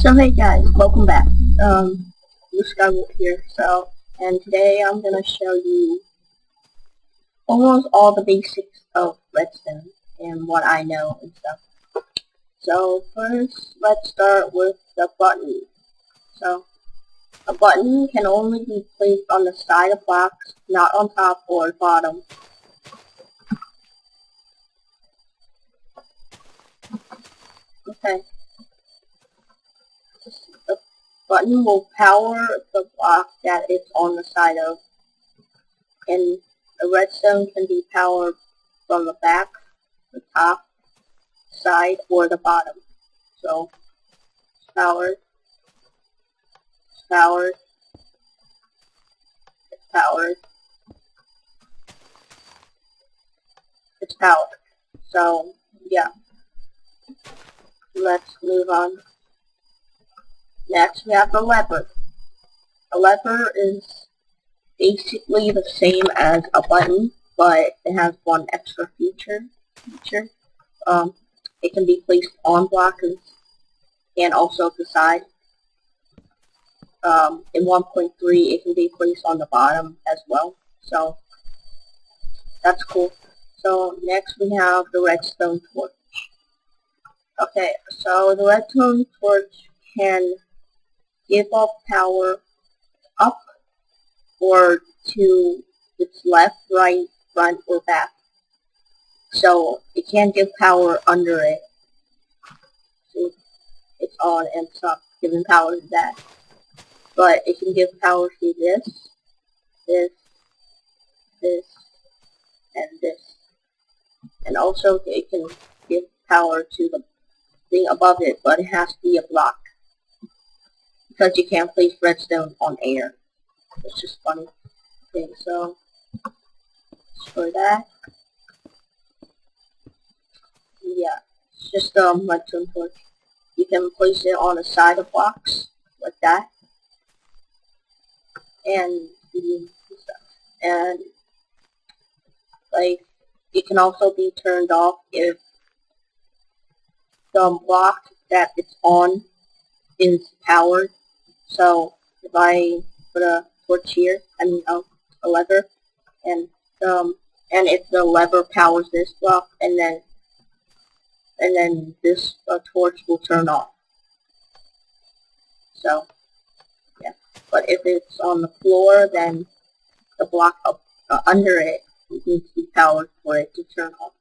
So hey guys, welcome back. This guy here. And today I'm gonna show you almost all the basics of redstone and what I know and stuff. So first, let's start with the button. So a button can only be placed on the side of blocks, not on top or bottom. Okay. The button will power the block that it's on the side of, and the redstone can be powered from the back, the top, side, or the bottom. So, it's powered, it's powered, it's powered, it's powered. So, yeah, let's move on. Next, we have the lever. A lever is basically the same as a button, but it has one extra feature. It can be placed on blocks and also the side. In 1.3, it can be placed on the bottom as well. So that's cool. So next we have the redstone torch. Okay, so the redstone torch can give off power up or to its left, right, front, or back. So it can't give power under it. So it's on and it's not giving power to that. But it can give power to this, and this. And also it can give power to the thing above it, but it has to be a block. Because you can't place redstone on air. It's just funny. Okay, so for that, yeah, it's just redstone torch. You can place it on the side of blocks like that, and stuff. And like it can also be turned off if the block that it's on is powered. So if I put a torch here, a lever, and if the lever powers this block, and then this torch will turn off. So yeah, but if it's on the floor, then the block up under it needs to be powered for it to turn off.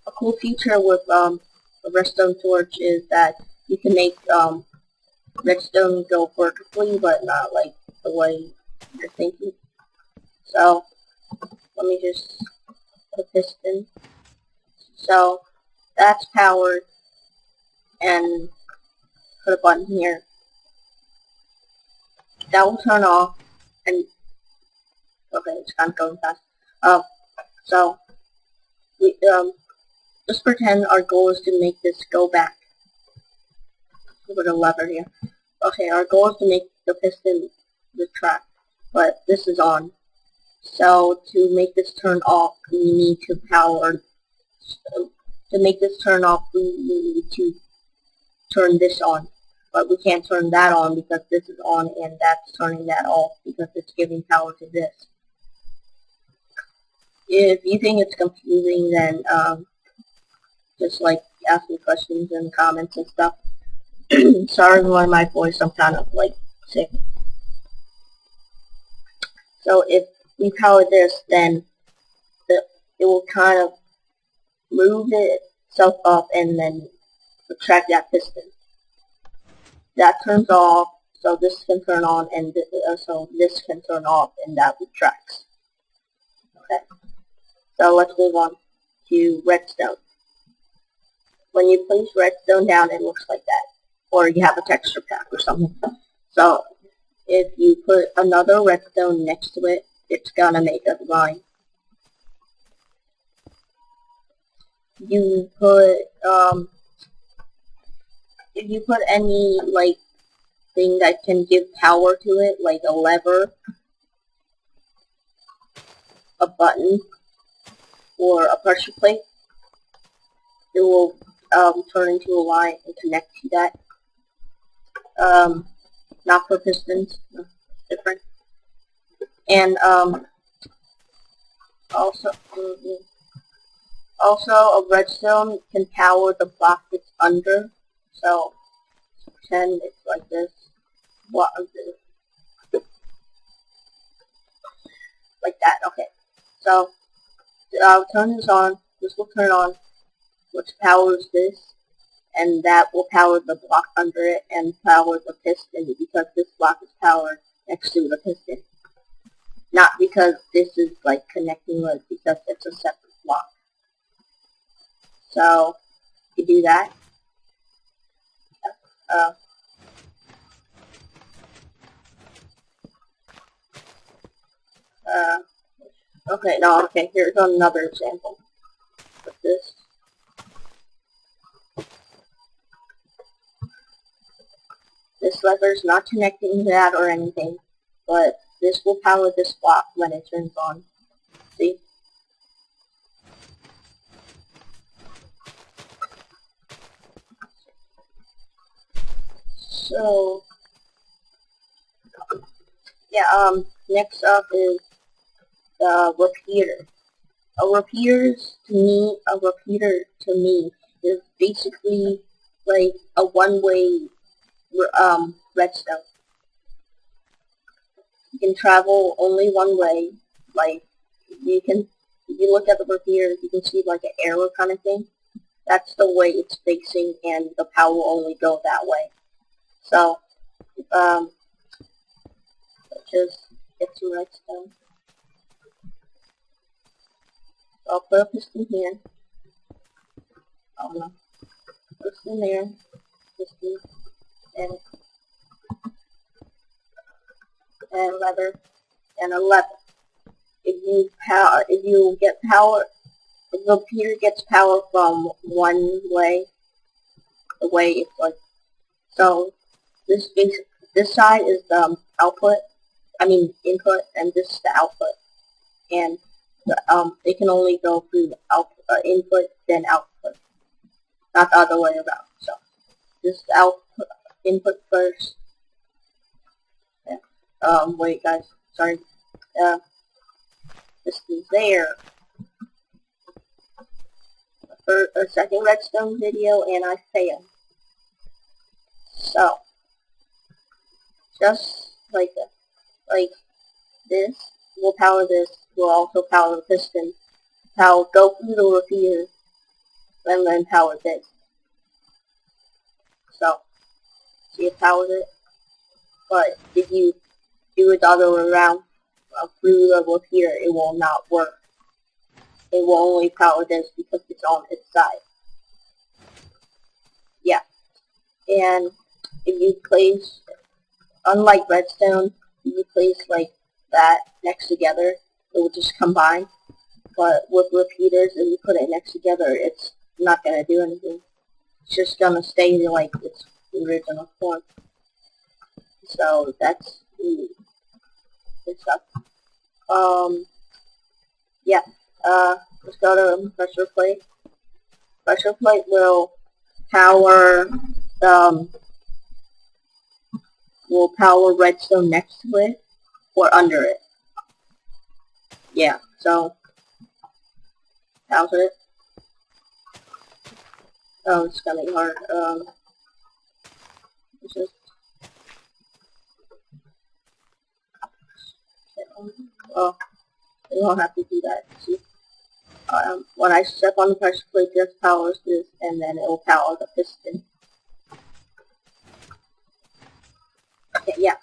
A cool feature with a redstone torch is that you can make redstone go vertically, but not like the way you're thinking. So let me just put a piston. So that's powered, and put a button here. That will turn off, and okay, it's kind of going fast. So we just pretend our goal is to make this go back. Put a lever here. Okay, our goal is to make the piston retract, but this is on. So to make this turn off, we need to power. To make this turn off, we need to turn this on. But we can't turn that on because this is on, and that's turning that off because it's giving power to this. If you think it's confusing, then just like ask me questions in the comments and stuff. Sorry for my voice, I'm kind of like sick. So if we power this, then it will kind of move itself up and then retract that piston. That turns off, so this can turn on, and so this can turn off, and that retracts. Okay, so let's move on to redstone. When you place redstone down, it looks like that. Or you have a texture pack or something. So if you put another redstone next to it, it's gonna make a line. You put if you put any like thing that can give power to it, like a lever, a button, or a pressure plate, it will turn into a line and connect to that. Not for pistons, no, different. And also a redstone can power the block that's under. So pretend it's like this. Like that. Okay. So I'll turn this on. This will turn on, which powers this, and that will power the block under it and power the piston, because this block is powered next to the piston. Not because this is like connecting with, because it's a separate block. So you do that. Okay, no, okay, here's another example of this. This lever is not connecting to that or anything, but this will power this block when it turns on. See? So, yeah, next up is the repeater. A repeater to me is basically like a one-way redstone. You can travel only one way. Like if you look at the repeater, you can see like an arrow kind of thing. That's the way it's facing, and the power will only go that way. So, let's just get some redstone. So I'll put a piston here. Oh no. Piston there. Piston. And lever. And a lever. If you get power, if the repeater gets power from one way, the way it's like, so this side is the input, and this is the output. And they can only go through the input, then output, not the other way around. So this is the input first. Yeah. Wait, guys, sorry. This is there. For a second redstone video, and I failed. So, just like that, like this will power this. Will also power the piston. Go through the repeater, and then power this. So, see, it powers it. But if you do it the other way around, through the repeater, it will not work. It will only power this because it's on its side. Yeah. And if you place, unlike redstone, if you place like that next together, it will just combine. But with repeaters, if you put it next together, it's not going to do anything. It's just going to stay like its original form. So that's good stuff. Yeah. Let's go to pressure plate. Pressure plate will power redstone next to it or under it. Yeah, so how's it? Oh, it's gonna be hard. It's just well, you don't have to do that. See, when I step on the pressure plate, this powers this, and then it will power the piston. Okay, yeah.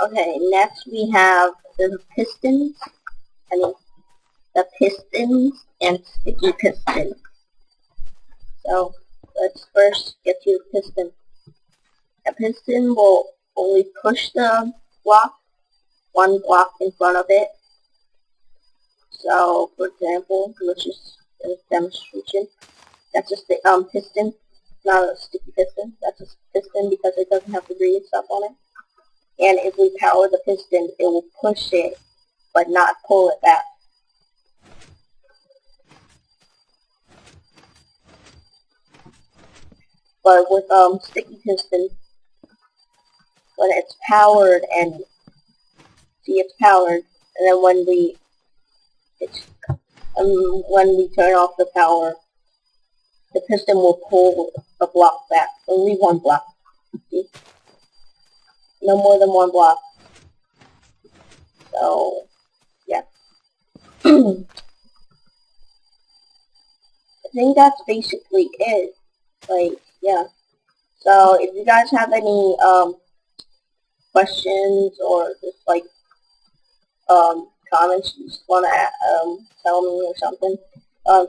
Okay, next we have the pistons. The pistons and sticky pistons. So, let's first get to the piston. A piston will only push the block, one block in front of it. So, for example, let's just do a demonstration. That's just the piston, not a sticky piston. That's a piston because it doesn't have the green stuff on it. And if we power the piston, it will push it, but not pull it back. but with sticky piston, when it's powered and see it's powered, and then when we turn off the power, the piston will pull the block back. Only one block. See? No more than one block. So yeah. I think that's basically it. Like, yeah. So if you guys have any questions or just like comments you just wanna tell me or something,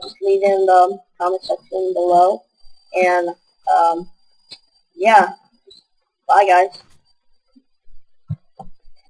just leave it in the comment section below. And yeah. Bye guys.